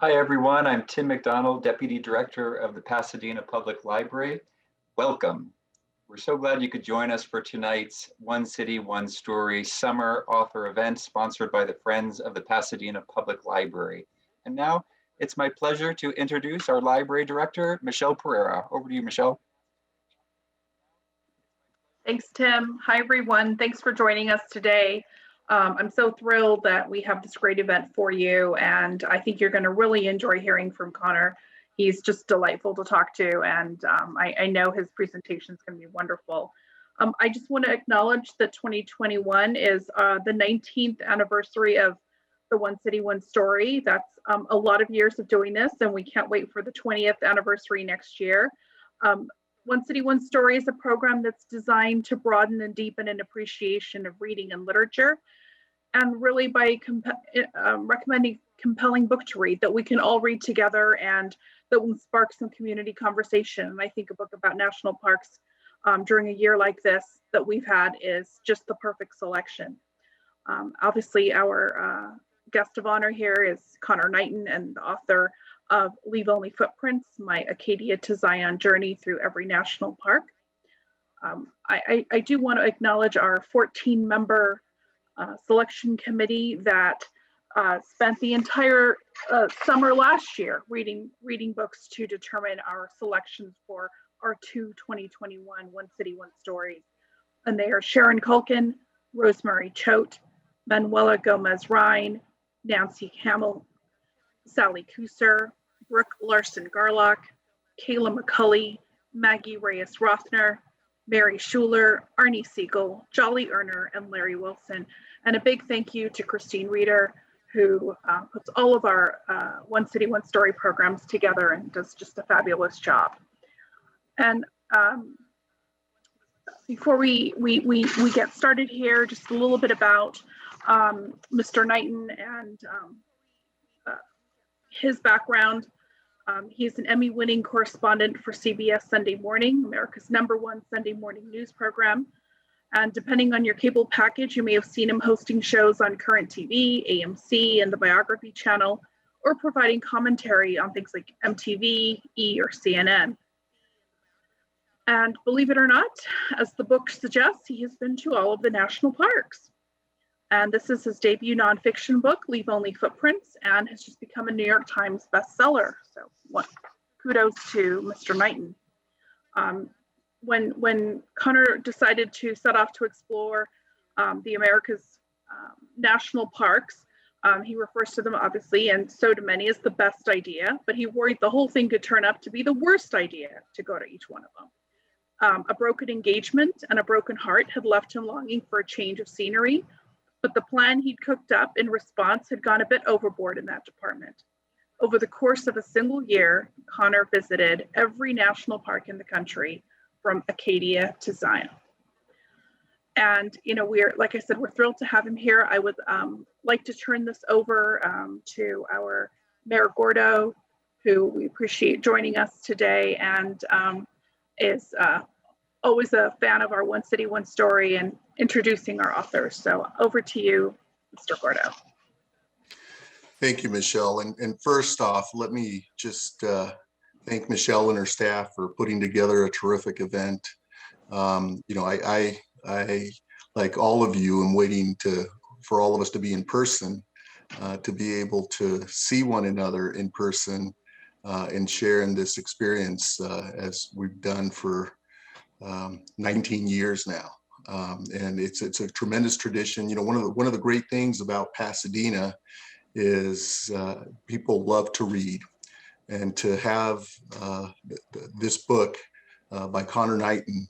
Hi, everyone. I'm Tim McDonald, Deputy Director of the Pasadena Public Library. Welcome. We're so glad you could join us for tonight's One City, One Story summer author event sponsored by the Friends of the Pasadena Public Library. And now it's my pleasure to introduce our Library Director, Michelle Pereira. Over to you, Michelle. Thanks, Tim. Hi, everyone. Thanks for joining us today. I'm so thrilled that we have this great event for you, and I think you're going to really enjoy hearing from Conor. He's just delightful to talk to, and I know his presentation is going to be wonderful. I just want to acknowledge that 2021 is the 19th anniversary of the One City, One Story. That's a lot of years of doing this, and we can't wait for the 20th anniversary next year. One City, One Story is a program that's designed to broaden and deepen an appreciation of reading and literature, and really by recommending compelling book to read that we can all read together and that will spark some community conversation. And I think a book about national parks during a year like this that we've had is just the perfect selection. Obviously, our guest of honor here is Conor Knighton, and the author of Leave Only Footprints, my Acadia-to-Zion journey through every national park. I do want to acknowledge our 14-member selection committee that spent the entire summer last year reading books to determine our selections for our 2021 One City, One Stories. And they are Sharon Culkin, Rosemary Choate, Manuela Gomez-Rine, Nancy Hamill, Sally Kuser, Brooke Larson-Garlock, Kayla McCulley, Maggie Reyes-Rothner, Mary Schuler, Arnie Siegel, Jolly Erner, and Larry Wilson. And a big thank you to Christine Reeder, who puts all of our One City, One Story programs together and does just a fabulous job. And before we get started here, just a little bit about Mr. Knighton and his background. He's an Emmy-winning correspondent for CBS Sunday Morning, America's #1 Sunday morning news program. And depending on your cable package, you may have seen him hosting shows on Current TV, AMC, and the Biography Channel, or providing commentary on things like MTV, E, or CNN. And believe it or not, as the book suggests, he has been to all of the national parks. And this is his debut nonfiction book, Leave Only Footprints, and has just become a New York Times bestseller. So kudos to Mr. Knighton. When Conor decided to set off to explore the America's national parks, he refers to them obviously, and so do many, as the best idea, but he worried the whole thing could turn up to be the worst idea to go to each one of them. A broken engagement and a broken heart had left him longing for a change of scenery, but the plan he'd cooked up in response had gone a bit overboard in that department. Over the course of a single year, Conor visited every national park in the country, from Acadia to Zion. And, like I said, we're thrilled to have him here. I would like to turn this over to our Mayor Gordo, who we appreciate joining us today and is always a fan of our One City, One Story and introducing our authors. So over to you, Mr. Gordo. Thank you, Michelle. And first off, let me just thank Michelle and her staff for putting together a terrific event. I like all of you, am waiting for all of us to be in person, to be able to see one another in person and share in this experience as we've done for 19 years now. And it's a tremendous tradition. One of the great things about Pasadena is people love to read. And to have this book by Conor Knighton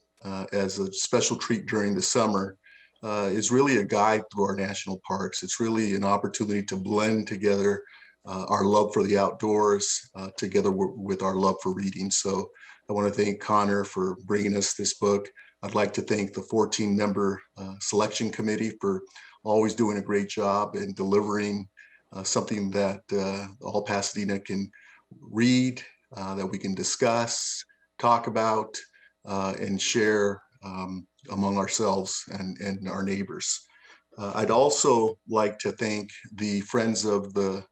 as a special treat during the summer is really a guide through our national parks. It's really an opportunity to blend together our love for the outdoors together with our love for reading. So I want to thank Conor for bringing us this book. I'd like to thank the 14-member selection committee for always doing a great job in delivering something that all Pasadena can read, that we can discuss, talk about, and share among ourselves and our neighbors. I'd also like to thank the Friends of the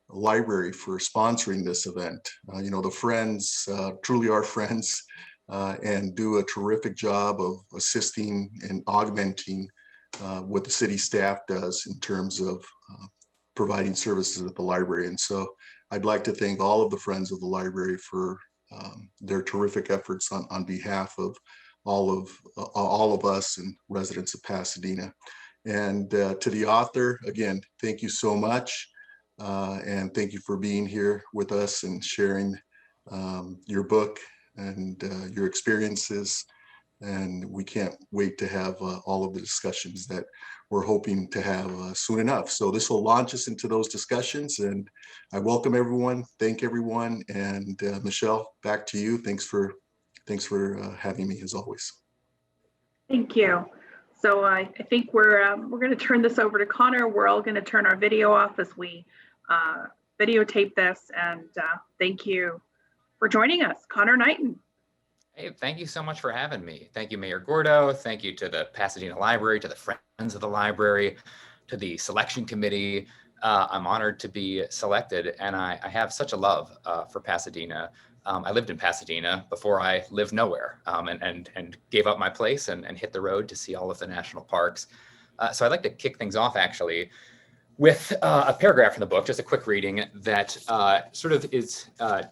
library for sponsoring this event. The Friends truly are friends and do a terrific job of assisting and augmenting what the city staff does in terms of providing services at the library. And so I'd like to thank all of the Friends of the Library for their terrific efforts on behalf of all of us and residents of Pasadena. And to the author, again, thank you so much. And thank you for being here with us and sharing your book and your experiences. And we can't wait to have all of the discussions that we're hoping to have soon enough. So this will launch us into those discussions, and I welcome everyone, thank everyone. And Michelle, back to you. Thanks for having me as always. Thank you. So I think we're going to turn this over to Connor. We're all going to turn our video off as we videotape this. And thank you for joining us, Conor Knighton. Hey, thank you so much for having me. Thank you, Mayor Gordo. Thank you to the Pasadena Library, to the Friends of the Library, to the selection committee. I'm honored to be selected, and I have such a love for Pasadena. I lived in Pasadena before I lived nowhere, and gave up my place and hit the road to see all of the national parks. So I'd like to kick things off, actually, with a paragraph in the book, just a quick reading that sort of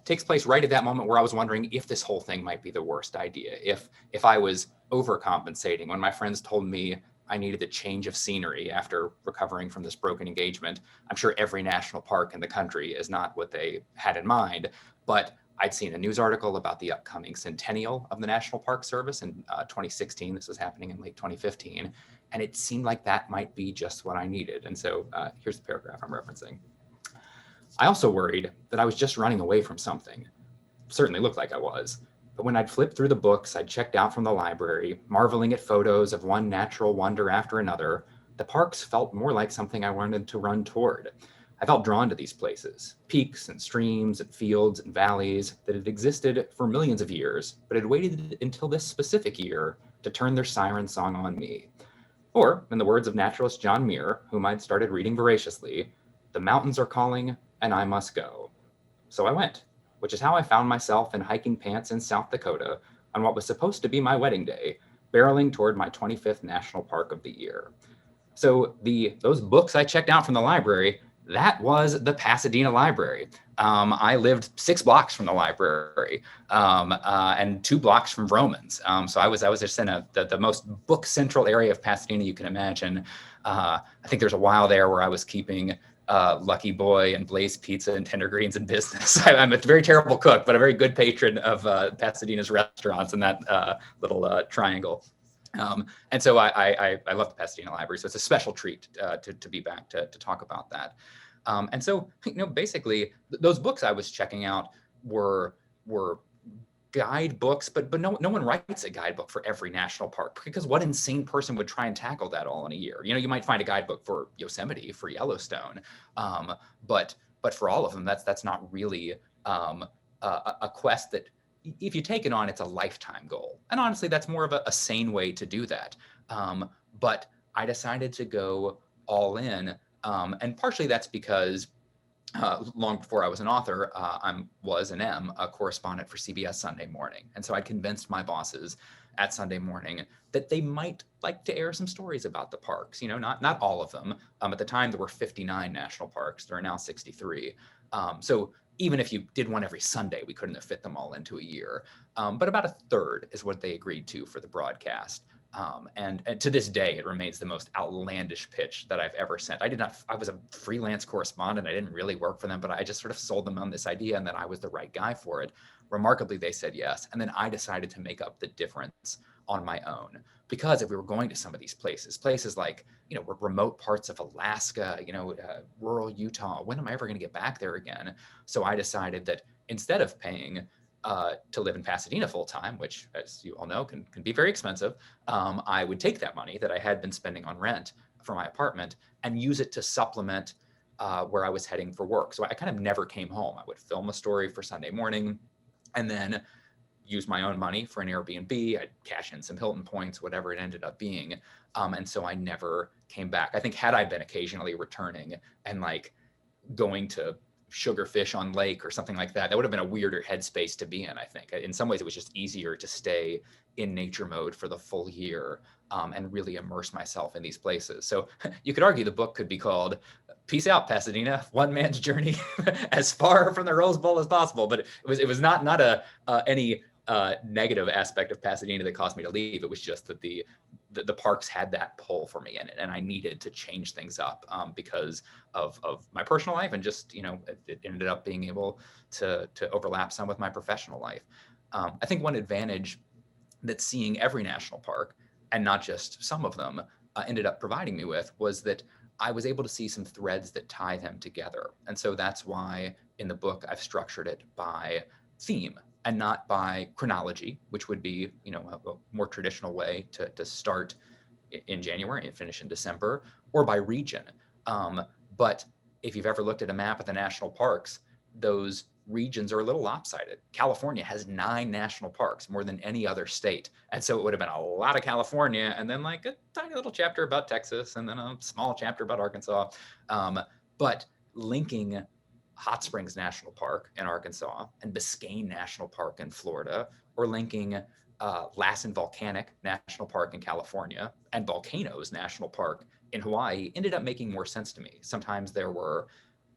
takes place right at that moment where I was wondering if this whole thing might be the worst idea, if I was overcompensating. When my friends told me I needed a change of scenery after recovering from this broken engagement. I'm sure every national park in the country is not what they had in mind, but I'd seen a news article about the upcoming centennial of the National Park Service in 2016. This was happening in late 2015. And it seemed like that might be just what I needed. And so here's the paragraph I'm referencing. I also worried that I was just running away from something. Certainly looked like I was. But when I'd flipped through the books I'd checked out from the library, marveling at photos of one natural wonder after another, the parks felt more like something I wanted to run toward. I felt drawn to these places, peaks and streams and fields and valleys that had existed for millions of years, but had waited until this specific year to turn their siren song on me. Or, in the words of naturalist John Muir, whom I'd started reading voraciously, the mountains are calling and I must go. So I went, which is how I found myself in hiking pants in South Dakota on what was supposed to be my wedding day, barreling toward my 25th national park of the year. So those books I checked out from the library, that was the Pasadena Library. I lived 6 blocks from the library and 2 blocks from Vroman's. So I was just in the most book central area of Pasadena you can imagine. I think there's a while there where I was keeping Lucky Boy and Blaze Pizza and Tender Greens in business. I'm a very terrible cook, but a very good patron of Pasadena's restaurants in that little triangle. And so I love the Pasadena Library, so it's a special treat to be back to talk about that. And so, basically, those books I was checking out were guidebooks, but no one writes a guidebook for every national park, because what insane person would try and tackle that all in a year? You might find a guidebook for Yosemite, for Yellowstone, but for all of them, that's not really a quest that, if you take it on, it's a lifetime goal. And honestly, that's more of a sane way to do that. But I decided to go all in. And partially that's because long before I was an author, I was and am a correspondent for CBS Sunday Morning. And so I convinced my bosses at Sunday Morning that they might like to air some stories about the parks. Not all of them. At the time, there were 59 national parks. There are now 63. So even if you did one every Sunday, we couldn't have fit them all into a year. But about a third is what they agreed to for the broadcast. And to this day, it remains the most outlandish pitch that I've ever sent. I was a freelance correspondent. I didn't really work for them, but I just sort of sold them on this idea and that I was the right guy for it. Remarkably, they said yes. And then I decided to make up the difference on my own. Because if we were going to some of these places like, remote parts of Alaska, rural Utah, when am I ever going to get back there again? So I decided that instead of paying to live in Pasadena full time, which, as you all know, can be very expensive, I would take that money that I had been spending on rent for my apartment and use it to supplement where I was heading for work. So I kind of never came home. I would film a story for Sunday Morning and then use my own money for an Airbnb. I'd cash in some Hilton points, whatever it ended up being. And so I never came back. I think had I been occasionally returning and going to Sugarfish on Lake or something like that. That would have been a weirder headspace to be in, I think. In some ways, it was just easier to stay in nature mode for the full year and really immerse myself in these places. So you could argue the book could be called Peace Out, Pasadena, One Man's Journey as far from the Rose Bowl as possible. But it was not any negative aspect of Pasadena that caused me to leave. It was just that the parks had that pull for me in it, and I needed to change things up because of my personal life, and just, it ended up being able to overlap some with my professional life. I think one advantage that seeing every national park, and not just some of them, ended up providing me with was that I was able to see some threads that tie them together. And so that's why in the book I've structured it by theme and not by chronology, which would be, a more traditional way to start in January and finish in December, or by region. But if you've ever looked at a map of the national parks, those regions are a little lopsided. California has 9 national parks, more than any other state. And so it would have been a lot of California, and then like a tiny little chapter about Texas, and then a small chapter about Arkansas. But linking Hot Springs National Park in Arkansas and Biscayne National Park in Florida, or linking Lassen Volcanic National Park in California and Volcanoes National Park in Hawaii ended up making more sense to me. Sometimes there were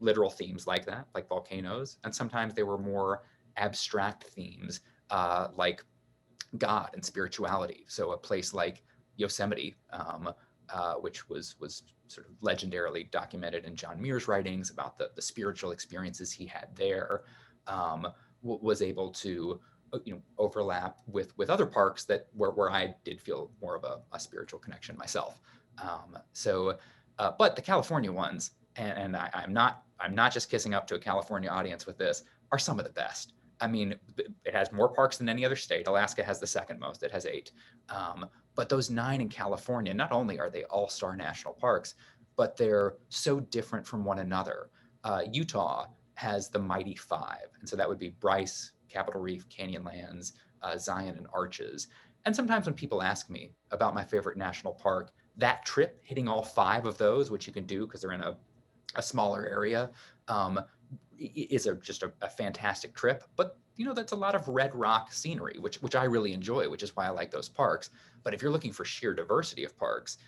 literal themes like that, like volcanoes, and sometimes they were more abstract themes like God and spirituality. So a place like Yosemite, which was sort of legendarily documented in John Muir's writings about the spiritual experiences he had there, was able to overlap with other parks that where I did feel more of a spiritual connection myself. But the California ones, and I'm not just kissing up to a California audience with this, are some of the best. I mean, it has more parks than any other state. Alaska has the second most. It has 8. But those 9 in California, not only are they all-star national parks, but they're so different from one another. Utah has the Mighty 5. And so that would be Bryce, Capitol Reef, Canyonlands, Zion, and Arches. And sometimes when people ask me about my favorite national park, that trip, hitting all 5 of those, which you can do because they're in a smaller area, is just a fantastic trip. But that's a lot of red rock scenery, which I really enjoy, which is why I like those parks. But if you're looking for sheer diversity of parks,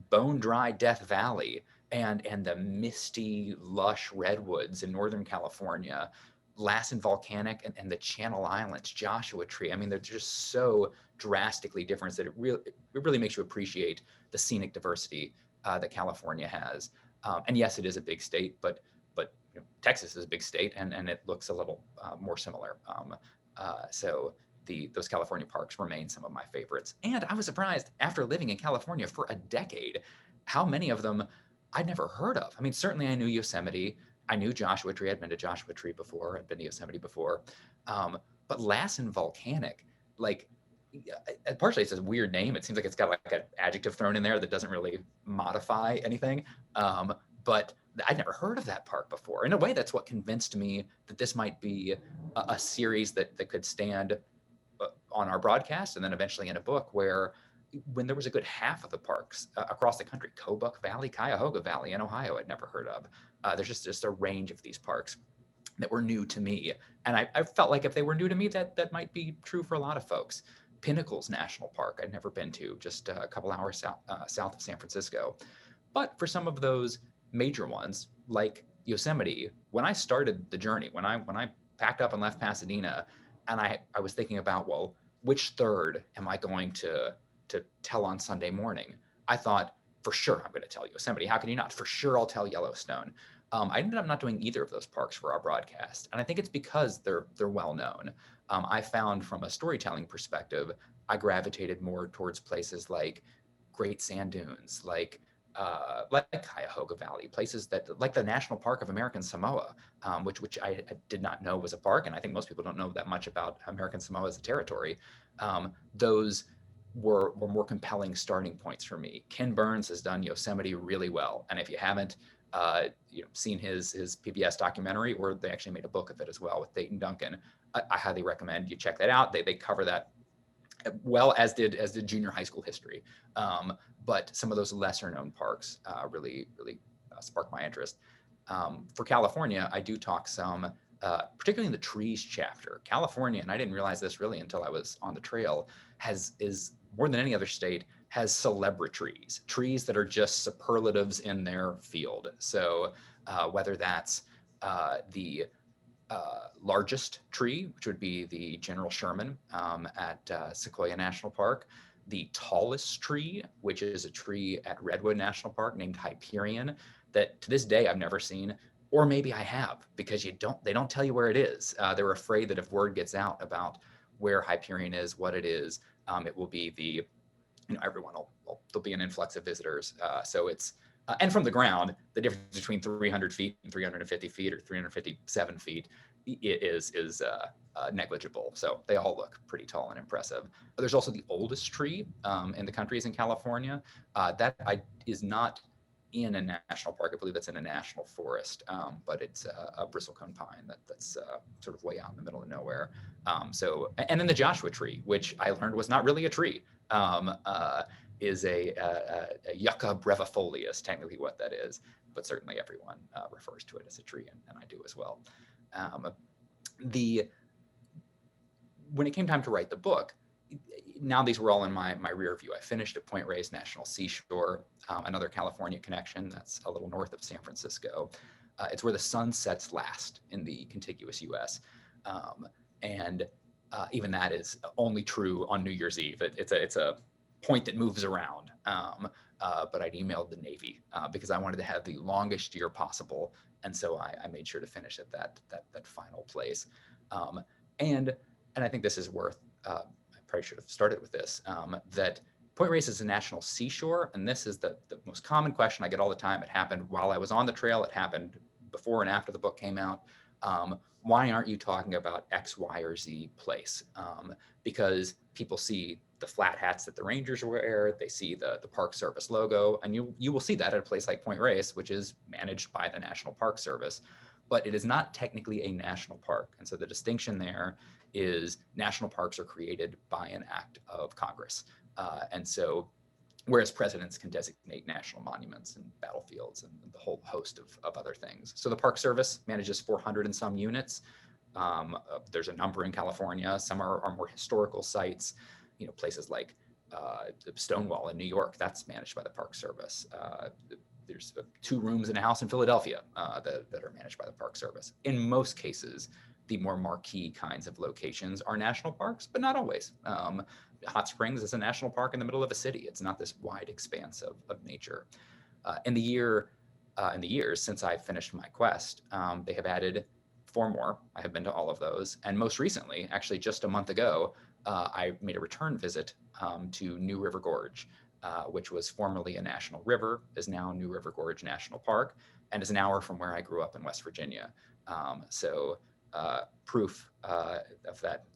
Bone Dry Death Valley and the misty, lush redwoods in Northern California, Lassen Volcanic and the Channel Islands, Joshua Tree. I mean, they're just so drastically different that it really makes you appreciate the scenic diversity that California has. And yes, it is a big state, but Texas is a big state, and it looks a little more similar. So those California parks remain some of my favorites. And I was surprised, after living in California for a decade, how many of them I'd never heard of. I mean, certainly I knew Yosemite. I knew Joshua Tree. I'd been to Joshua Tree before. I'd been to Yosemite before. But Lassen Volcanic, partially it's a weird name. It seems like it's got like an adjective thrown in there that doesn't really modify anything. But I'd never heard of that park before. In a way, that's what convinced me that this might be a series that could stand on our broadcast and then eventually in a book, where when there was a good half of the parks across the country, Kobuk Valley, Cuyahoga Valley in Ohio, I'd never heard of. There's just a range of these parks that were new to me. And I felt like if they were new to me, that might be true for a lot of folks. Pinnacles National Park, I'd never been to, just a couple hours south of San Francisco. But for some of those major ones, like Yosemite, when I started the journey, when I packed up and left Pasadena, and I was thinking about, well, which third am I going to tell on Sunday morning? I thought, for sure, I'm going to tell Yosemite. How can you not? For sure, I'll tell Yellowstone. I ended up not doing either of those parks for our broadcast. And I think it's because they're well known. I found from a storytelling perspective, I gravitated more towards places like Great Sand Dunes, like Cuyahoga Valley, places that like the National Park of American Samoa, which I did not know was a park. And I think most people don't know that much about American Samoa as a territory. Those were more compelling starting points for me. Ken Burns has done Yosemite really well. And if you haven't seen his PBS documentary, or they actually made a book of it as well with Dayton Duncan, I highly recommend you check that out. They cover that well, as did junior high school history. But some of those lesser known parks really sparked my interest. For California, I do talk some, particularly in the trees chapter. California, and I didn't realize this really until I was on the trail, is more than any other state, has celebrities, trees that are just superlatives in their field. So whether that's the largest tree, which would be the General Sherman at Sequoia National Park, the tallest tree, which is a tree at Redwood National Park named Hyperion, that to this day I've never seen, or maybe I have, because they don't tell you where it is. They're afraid that if word gets out about where Hyperion is, what it is, it will be everyone there'll be an influx of visitors. So it's, and from the ground, the difference between 300 feet and 350 feet or 357 feet is negligible. So they all look pretty tall and impressive. There's also the oldest tree in the country is in California. Is not in a national park. I believe that's in a national forest, but it's a bristlecone pine that's sort of way out in the middle of nowhere. And then the Joshua tree, which I learned was not really a tree, is a Yucca brevifolia is technically what that is, but certainly everyone refers to it as a tree, and I do as well. When it came time to write the book, now these were all in my rear view. I finished at Point Reyes National Seashore, another California connection that's a little north of San Francisco. It's where the sun sets last in the contiguous U.S. And even that is only true on New Year's Eve. It's a point that moves around. But I'd emailed the Navy because I wanted to have the longest year possible, and so I made sure to finish at that final place. And I think this is worth. I probably should have started with this. That Point Reyes is a national seashore, and this is the most common question I get all the time. It happened while I was on the trail. It happened before and after the book came out. Why aren't you talking about X, Y, or Z place? Because people see the flat hats that the Rangers wear, they see the Park Service logo, and you will see that at a place like Point Reyes, which is managed by the National Park Service, but it is not technically a national park. And so the distinction there is national parks are created by an act of Congress. And so whereas presidents can designate national monuments and battlefields and the whole host of other things. So the Park Service manages 400 and some units. There's a number in California. Some are more historical sites, places like Stonewall in New York, that's managed by the Park Service. There's 2 rooms in a house in Philadelphia that are managed by the Park Service. In most cases, the more marquee kinds of locations are national parks, but not always. Hot Springs is a national park in the middle of a city. It's not this wide expanse of nature. In the years since I finished my quest, they have added 4 more. I have been to all of those. And most recently, actually just a month ago, I made a return visit to New River Gorge, which was formerly a national river, is now New River Gorge National Park, and is an hour from where I grew up in West Virginia. Proof of that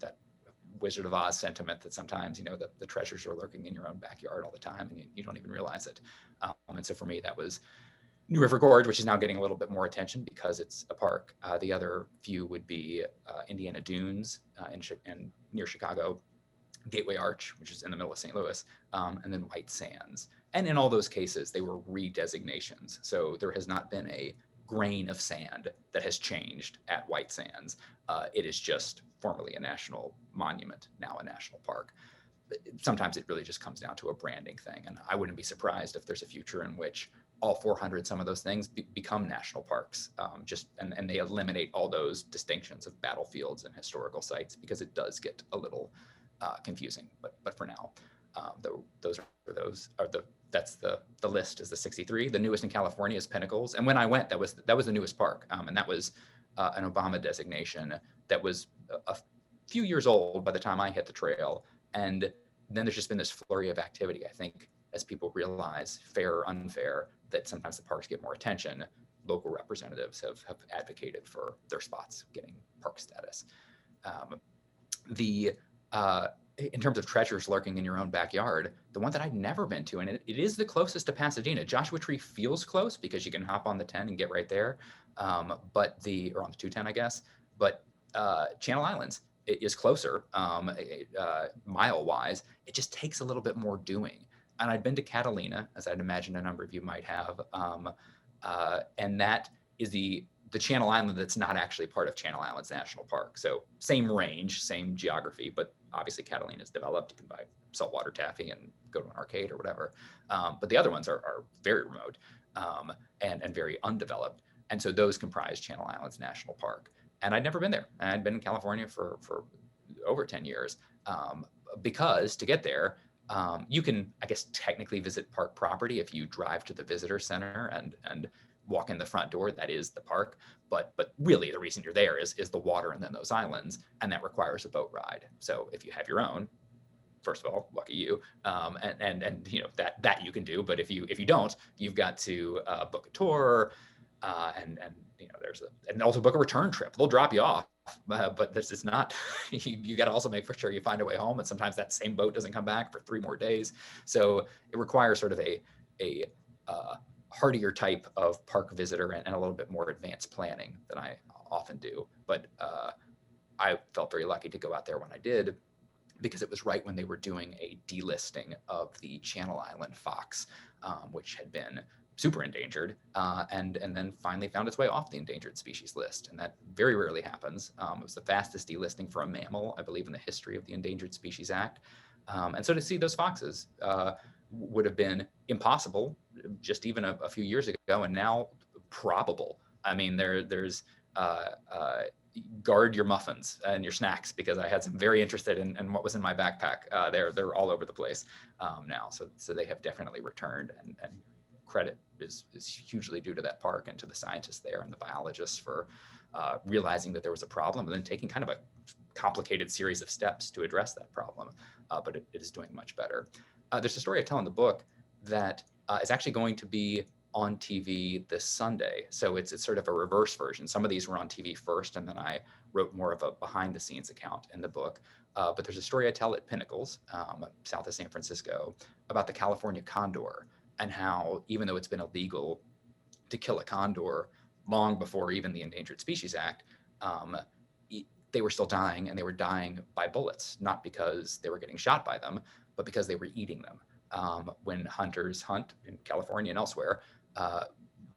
Wizard of Oz sentiment that sometimes, the treasures are lurking in your own backyard all the time and you don't even realize it. And so for me, that was New River Gorge, which is now getting a little bit more attention because it's a park. The other few would be Indiana Dunes and near Chicago, Gateway Arch, which is in the middle of St. Louis, and then White Sands. And in all those cases, they were redesignations. So there has not been a grain of sand that has changed at White Sands. It is just formerly a national monument, now a national park. Sometimes it really just comes down to a branding thing. And I wouldn't be surprised if there's a future in which all 400, some of those things become national parks, and they eliminate all those distinctions of battlefields and historical sites, because it does get a little confusing. But for now, that's the list is the 63. The newest in California is Pinnacles. And when I went, that was the newest park. And that was an Obama designation that was a few years old by the time I hit the trail. And then there's just been this flurry of activity, I think, as people realize, fair or unfair, that sometimes the parks get more attention. Local representatives have advocated for their spots getting park status. In terms of treasures lurking in your own backyard, the one that I've never been to, and it is the closest to Pasadena. Joshua Tree feels close because you can hop on the 10 and get right there, or on the 210, I guess. But Channel Islands is closer, mile-wise. It just takes a little bit more doing. And I'd been to Catalina, as I'd imagine a number of you might have, and that is the Channel Island that's not actually part of Channel Islands National Park. So same range, same geography, but obviously Catalina is developed. You can buy saltwater taffy and go to an arcade or whatever. But the other ones are very remote and very undeveloped. And so those comprise Channel Islands National Park. And I'd never been there. I'd been in California for over 10 years because to get there, you can, I guess, technically visit park property if you drive to the visitor center and walk in the front door. That is the park. But really the reason you're there is the water and then those islands, and that requires a boat ride. So if you have your own, first of all, lucky you, and you know that you can do. But if you don't, you've got to book a tour, and you know and also book a return trip. They'll drop you off, but this is not. You got to also make for sure you find a way home, and sometimes that same boat doesn't come back for 3 more days. So it requires sort of a hardier type of park visitor and a little bit more advanced planning than I often do. But I felt very lucky to go out there when I did, because it was right when they were doing a delisting of the Channel Island fox, which had been super endangered, and then finally found its way off the endangered species list. And that very rarely happens. It was the fastest delisting for a mammal, I believe, in the history of the Endangered Species Act. And so to see those foxes would have been impossible just even a few years ago, and now probable. I mean, there's guard your muffins and your snacks, because I had some very interested in what was in my backpack. They're all over the place now. So they have definitely returned, and credit is hugely due to that park and to the scientists there and the biologists for realizing that there was a problem and then taking kind of a complicated series of steps to address that problem. But it is doing much better. There's a story I tell in the book that is actually going to be on TV this Sunday. So it's sort of a reverse version. Some of these were on TV first, and then I wrote more of a behind the scenes account in the book. But there's a story I tell at Pinnacles, south of San Francisco, about the California Condor, and how even though it's been illegal to kill a condor long before even the Endangered Species Act, they were still dying, and they were dying by bullets, not because they were getting shot by them, but because they were eating them. When hunters hunt in California and elsewhere,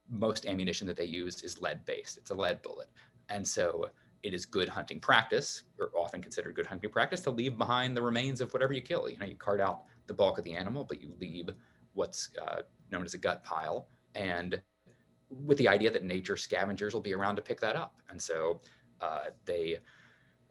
most ammunition that they use is lead-based. It's a lead bullet. And so it is good hunting practice, or often considered good hunting practice, to leave behind the remains of whatever you kill. You know, you cart out the bulk of the animal, but you leave what's known as a gut pile, and with the idea that nature scavengers will be around to pick that up. And so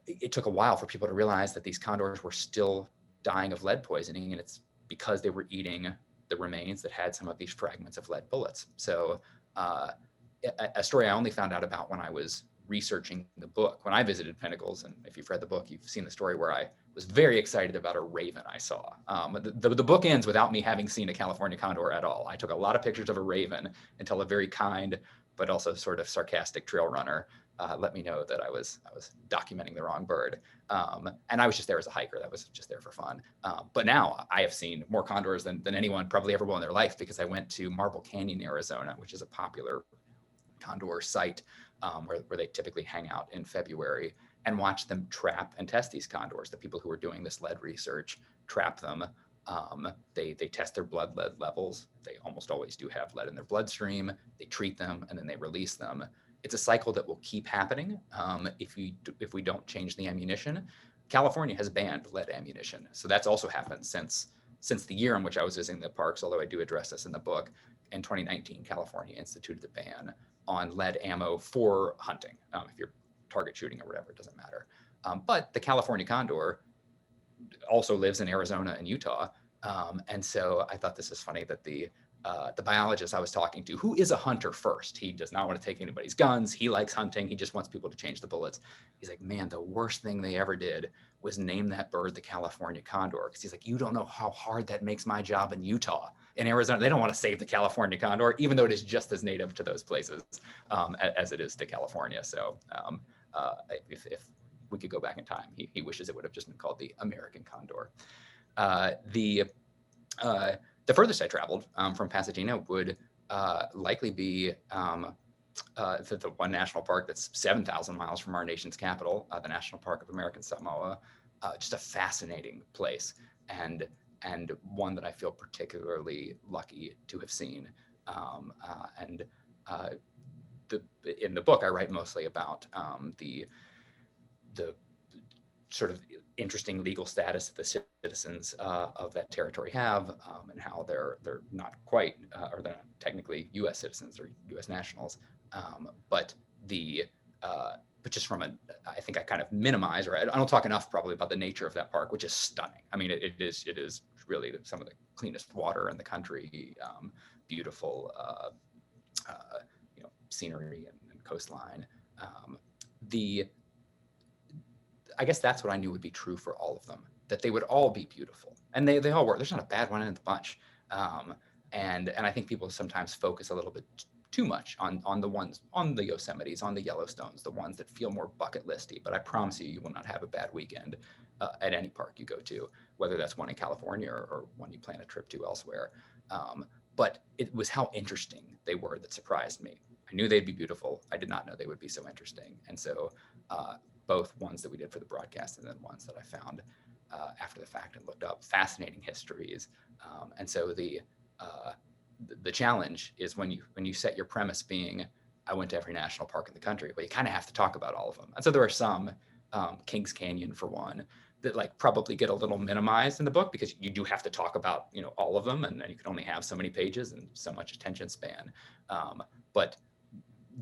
it took a while for people to realize that these condors were still dying of lead poisoning, and it's because they were eating the remains that had some of these fragments of lead bullets. So a story I only found out about when I was researching the book. When I visited Pinnacles, and if you've read the book, you've seen the story where I was very excited about a raven I saw. The book ends without me having seen a California condor at all. I took a lot of pictures of a raven until a very kind, but also sort of sarcastic trail runner let me know that I was documenting the wrong bird. And I was just there as a hiker. That was just there for fun. But now I have seen more condors than anyone probably ever will in their life, because I went to Marble Canyon, Arizona, which is a popular condor site where they typically hang out in February, and watch them trap and test these condors. The people who are doing this lead research trap them. They test their blood lead levels. They almost always do have lead in their bloodstream. They treat them, and then they release them. It's a cycle that will keep happening if we don't change the ammunition. California has banned lead ammunition, so that's also happened since the year in which I was visiting the parks. Although I do address this in the book, in 2019, California instituted a ban on lead ammo for hunting. If you're target shooting or whatever, it doesn't matter. But the California condor also lives in Arizona and Utah, and so I thought this is funny that the biologist I was talking to, who is a hunter first, he does not want to take anybody's guns. He likes hunting. He just wants people to change the bullets. He's like, man, the worst thing they ever did was name that bird the California condor. Because he's like, you don't know how hard that makes my job in Utah. In Arizona, they don't want to save the California condor, even though it is just as native to those places as it is to California. So if we could go back in time, he wishes it would have just been called the American condor. The furthest I traveled from Pasadena would likely be the one national park that's 7,000 miles from our nation's capital, the National Park of American Samoa. Just a fascinating place, and one that I feel particularly lucky to have seen. And in the book, I write mostly about the sort of interesting legal status that the citizens of that territory have, and how they're not quite, or they're not technically U.S. citizens or U.S. nationals, but just from I think I kind of minimize, or I don't talk enough probably about the nature of that park, which is stunning. I mean, it is really some of the cleanest water in the country, beautiful, scenery and coastline. I guess that's what I knew would be true for all of them, that they would all be beautiful, and they all were. There's not a bad one in the bunch, and I think people sometimes focus a little bit too much on the ones, on the Yosemites, on the Yellowstones, the ones that feel more bucket listy. But I promise you will not have a bad weekend at any park you go to, whether that's one in California or one you plan a trip to elsewhere. But it was how interesting they were that surprised me. I knew they'd be beautiful. I did not know they would be so interesting. And so both ones that we did for the broadcast and then ones that I found after the fact and looked up, fascinating histories. And so the challenge is when you set your premise being, I went to every national park in the country, well, you kind of have to talk about all of them. And so there are some, Kings Canyon for one, that like probably get a little minimized in the book because you do have to talk about, all of them, and then you can only have so many pages and so much attention span. But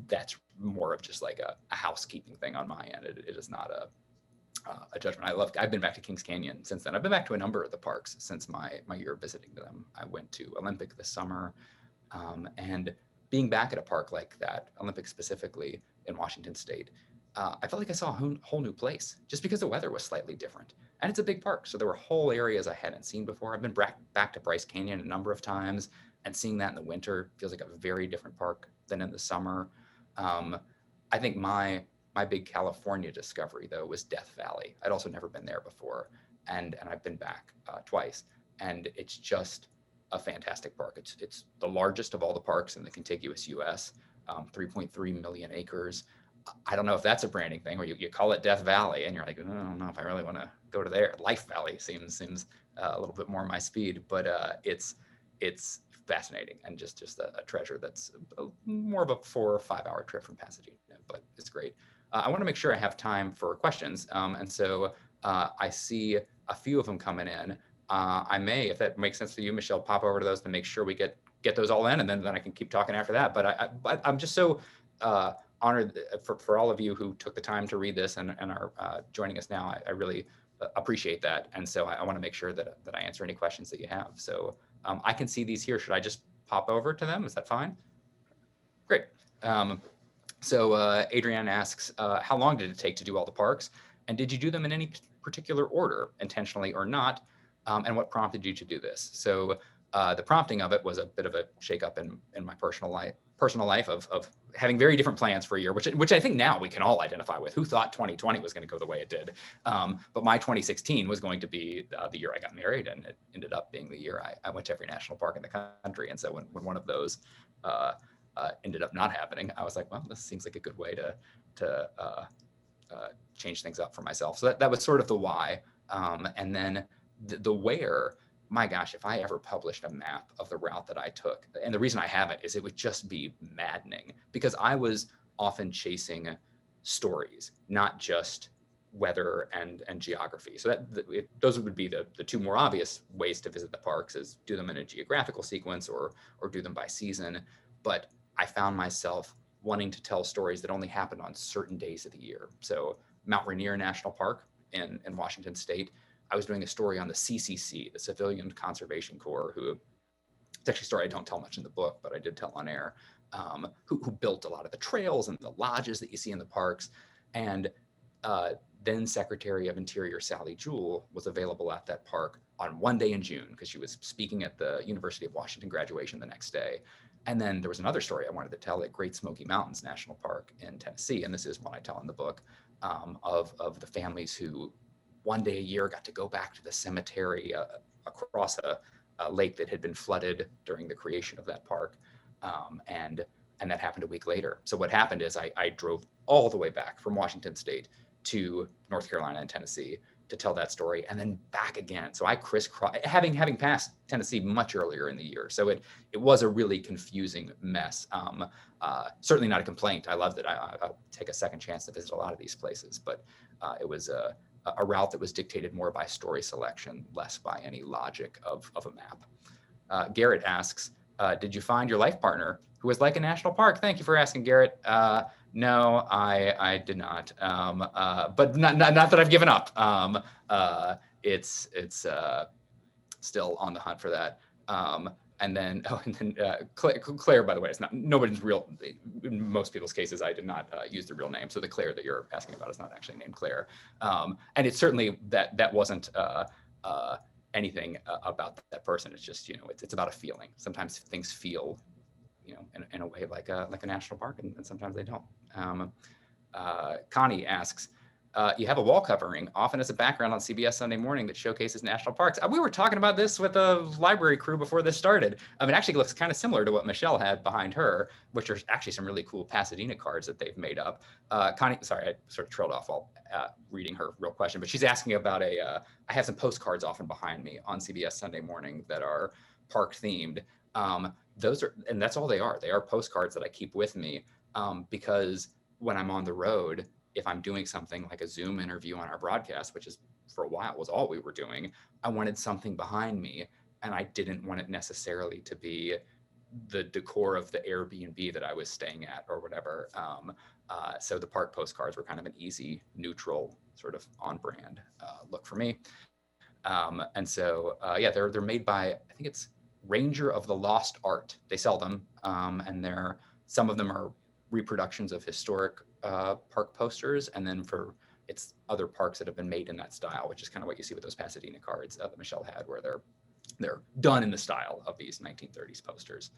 that's more of just like a housekeeping thing on my end. It is not a judgment. I've been back to Kings Canyon since then. I've been back to a number of the parks since my year of visiting them. I went to Olympic this summer, and being back at a park like that, Olympic specifically in Washington State, I felt like I saw a whole new place just because the weather was slightly different. And it's a big park, so there were whole areas I hadn't seen before. I've been back to Bryce Canyon a number of times, and seeing that in the winter feels like a very different park than in the summer. I think my big California discovery, though, was Death Valley. I'd also never been there before, and I've been back twice, and it's just a fantastic park. It's the largest of all the parks in the contiguous U.S., 3.3 million acres. I don't know if that's a branding thing, or you call it Death Valley, and you're like, I don't know if I really want to go to there. Life Valley seems a little bit more my speed, but it's fascinating and just a treasure that's more of a 4 or 5 hour trip from Pasadena, but it's great. I want to make sure I have time for questions, and so I see a few of them coming in. I may, if that makes sense to you, Michelle, pop over to those to make sure we get those all in, and then I can keep talking after that. But I'm just so honored for all of you who took the time to read this and are joining us now. I really appreciate that, and so I want to make sure that I answer any questions that you have. So I can see these here. Should I just pop over to them? Is that fine? Great. So Adrienne asks, how long did it take to do all the parks? And did you do them in any particular order, intentionally or not? And what prompted you to do this? So the prompting of it was a bit of a shakeup in my personal life of having very different plans for a year, which I think now we can all identify with. Who thought 2020 was going to go the way it did? But my 2016 was going to be the year I got married, and it ended up being the year I went to every national park in the country. And so when one of those ended up not happening, I was like, well, this seems like a good way to change things up for myself. So that was sort of the why. And then the where, my gosh, if I ever published a map of the route that I took, and the reason I haven't is it would just be maddening, because I was often chasing stories, not just weather and geography. So those would be the two more obvious ways to visit the parks, is do them in a geographical sequence or do them by season. But I found myself wanting to tell stories that only happened on certain days of the year. So Mount Rainier National Park in Washington State, I was doing a story on the CCC, the Civilian Conservation Corps, who, it's actually a story I don't tell much in the book, but I did tell on air, who built a lot of the trails and the lodges that you see in the parks. And then Secretary of Interior Sally Jewell was available at that park on one day in June, because she was speaking at the University of Washington graduation the next day. And then there was another story I wanted to tell at Great Smoky Mountains National Park in Tennessee, and this is one I tell in the book, of the families who one day a year got to go back to the cemetery across a lake that had been flooded during the creation of that park. And that happened a week later. So what happened is I drove all the way back from Washington State to North Carolina and Tennessee, to tell that story, and then back again. So I crisscross, having passed Tennessee much earlier in the year. So it was a really confusing mess. Certainly not a complaint. I loved it. I'll take a second chance to visit a lot of these places, but it was a route that was dictated more by story selection, less by any logic of a map. Garrett asks, did you find your life partner who was like a national park? Thank you for asking, Garrett. No, I did not. But not that I've given up. It's still on the hunt for that. And then Claire, by the way, it's not nobody's real. In most people's cases, I did not use the real name. So the Claire that you're asking about is not actually named Claire. And it's certainly that wasn't anything about that person. It's just, it's about a feeling. Sometimes things feel, in a way like a national park, and sometimes they don't. Connie asks, you have a wall covering, often as a background on CBS Sunday Morning, that showcases national parks. We were talking about this with the library crew before this started. It actually looks kind of similar to what Michelle had behind her, which are actually some really cool Pasadena cards that they've made up. Connie, sorry, I sort of trailed off while reading her real question, but she's asking about I have some postcards often behind me on CBS Sunday Morning that are park themed. Those are, and that's all they are. They are postcards that I keep with me because when I'm on the road, if I'm doing something like a Zoom interview on our broadcast, which is for a while was all we were doing, I wanted something behind me, and I didn't want it necessarily to be the decor of the Airbnb that I was staying at or whatever. So the park postcards were kind of an easy, neutral, sort of on-brand look for me. And so, yeah, they're made by, I think it's Ranger of the Lost Art. They sell them, and some of them are reproductions of historic park posters, and then it's other parks that have been made in that style, which is kind of what you see with those Pasadena cards that Michelle had, where they're done in the style of these 1930s posters.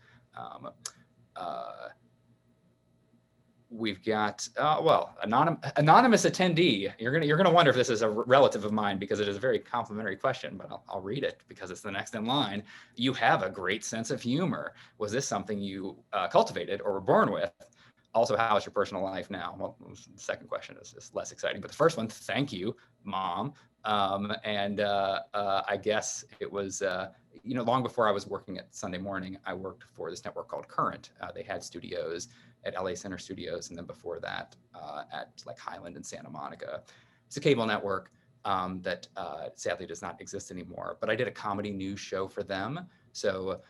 We've got anonymous attendee. You're gonna wonder if this is a relative of mine, because it is a very complimentary question, but I'll read it because it's the next in line. You have a great sense of humor. Was this something you cultivated or were born with? Also, how is your personal life now? Well, the second question is less exciting, but the first one, thank you, Mom. I guess it was, long before I was working at Sunday Morning, I worked for this network called Current. They had studios at LA Center Studios, and then before that at like Highland and Santa Monica. It's a cable network that sadly does not exist anymore, but I did a comedy news show for them. So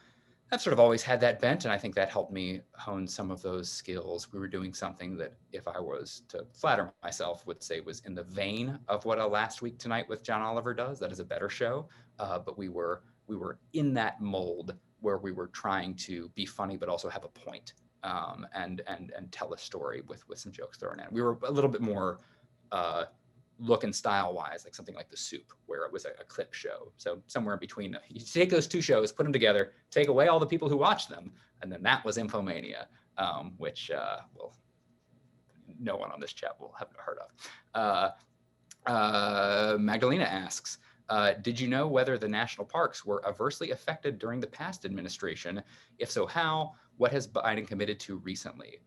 I've sort of always had that bent, and I think that helped me hone some of those skills. We were doing something that, if I was to flatter myself, would say was in the vein of what a Last Week Tonight with John Oliver does. That is a better show, but we were in that mold where we were trying to be funny but also have a point, and tell a story with some jokes thrown in. We were a little bit more look and style wise, like something like The Soup, where it was a clip show. So somewhere in between, you take those two shows, put them together, take away all the people who watched them, and then that was Infomania, which no one on this chat will have heard of. Magdalena asks, did you know whether the national parks were adversely affected during the past administration? If so, how? What has Biden committed to recently?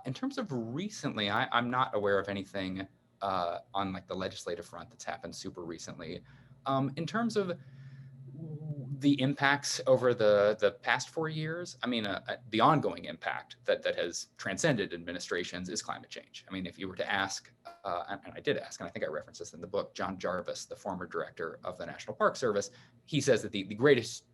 In terms of recently, I'm not aware of anything on like the legislative front that's happened super recently. In terms of the impacts over the past 4 years, the ongoing impact that has transcended administrations is climate change. If you were to ask, and I did ask, and I think I referenced this in the book, John Jarvis, the former director of the National Park Service, he says that the greatest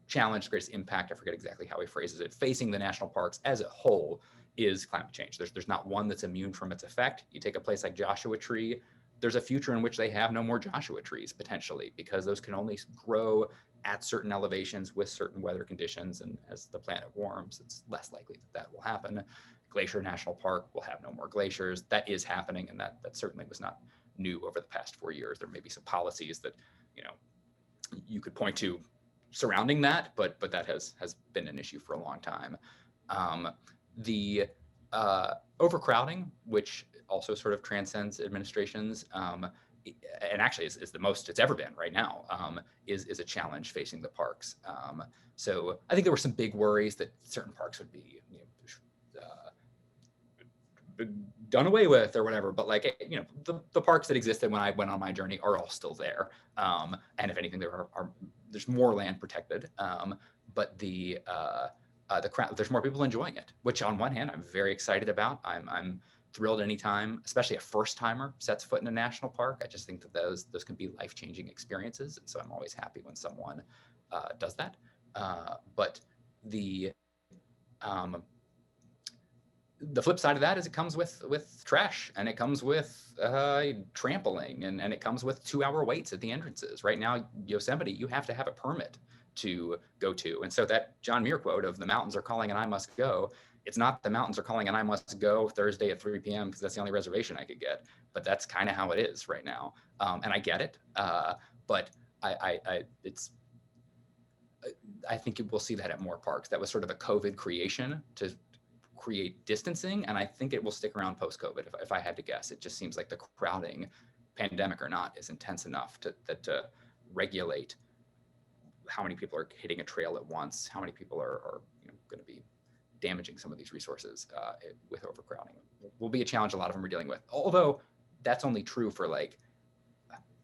challenge, the greatest impact, I forget exactly how he phrases it, facing the national parks as a whole is climate change. There's not one that's immune from its effect. You take a place like Joshua Tree, there's a future in which they have no more Joshua trees potentially, because those can only grow at certain elevations with certain weather conditions. And as the planet warms, it's less likely that will happen. Glacier National Park will have no more glaciers. That is happening, and that certainly was not new over the past 4 years. There may be some policies that, you could point to surrounding that, but that has been an issue for a long time. The overcrowding, which also sort of transcends administrations, and actually is the most it's ever been right now, is a challenge facing the parks. So I think there were some big worries that certain parks would be done away with or whatever, but like, you know, the parks that existed when I went on my journey are all still there. And if anything, there's more land protected. But the crowd, there's more people enjoying it, which on one hand, I'm very excited about. I'm thrilled anytime, especially a first timer sets foot in a national park. I just think that those can be life-changing experiences. And so I'm always happy when someone does that. But the flip side of that is it comes with trash, and it comes with trampling, and it comes with 2-hour waits at the entrances. Right now, Yosemite, you have to have a permit to go to. And so that John Muir quote of "the mountains are calling and I must go," it's not "the mountains are calling and I must go Thursday at 3 p.m. because that's the only reservation I could get." But that's kind of how it is right now. And I get it. But I think we'll see that at more parks. That was sort of a COVID creation to create distancing, and I think it will stick around post-COVID. If I had to guess, it just seems like the crowding, pandemic or not, is intense enough to regulate how many people are hitting a trail at once, how many people are going to be damaging some of these resources with overcrowding. Will be a challenge a lot of them are dealing with. Although that's only true for, like,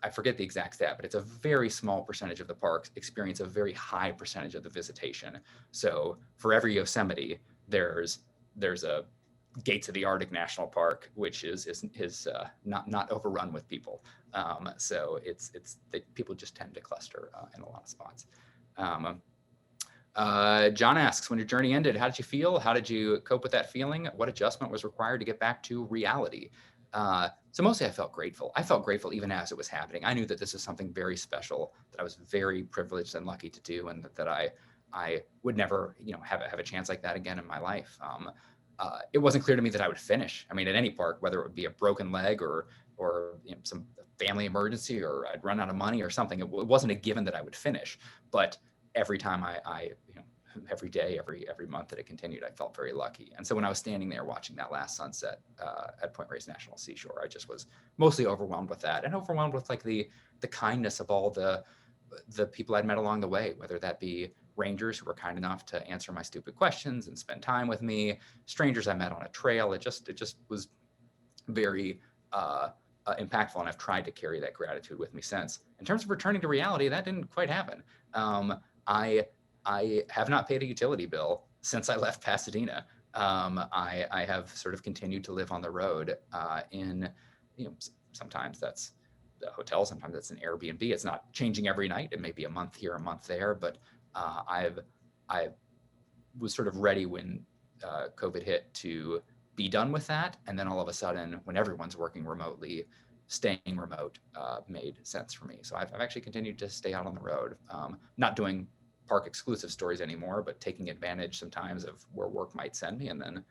I forget the exact stat, but it's a very small percentage of the parks experience a very high percentage of the visitation. So for every Yosemite, there's a Gates of the Arctic National Park, which is not overrun with people. So it's people just tend to cluster in a lot of spots. John asks, when your journey ended, how did you feel? How did you cope with that feeling? What adjustment was required to get back to reality? So mostly I felt grateful. I felt grateful even as it was happening. I knew that this was something very special that I was very privileged and lucky to do, and that I would never, have a chance like that again in my life. It wasn't clear to me that I would finish. I mean, at any park, whether it would be a broken leg or some family emergency, or I'd run out of money or something, it wasn't a given that I would finish. But every time every day, every month that it continued, I felt very lucky. And so when I was standing there watching that last sunset at Point Reyes National Seashore, I just was mostly overwhelmed with that, and overwhelmed with like the kindness of all the people I'd met along the way, whether that be rangers who were kind enough to answer my stupid questions and spend time with me, strangers I met on a trail. It just was very impactful, and I've tried to carry that gratitude with me since. In terms of returning to reality, that didn't quite happen. I have not paid a utility bill since I left Pasadena. I have sort of continued to live on the road sometimes that's the hotel, sometimes that's an Airbnb. It's not changing every night. It may be a month here, a month there, but I was sort of ready when COVID hit to be done with that. And then all of a sudden, when everyone's working remotely, staying remote made sense for me. So I've actually continued to stay out on the road, not doing park exclusive stories anymore, but taking advantage sometimes of where work might send me and then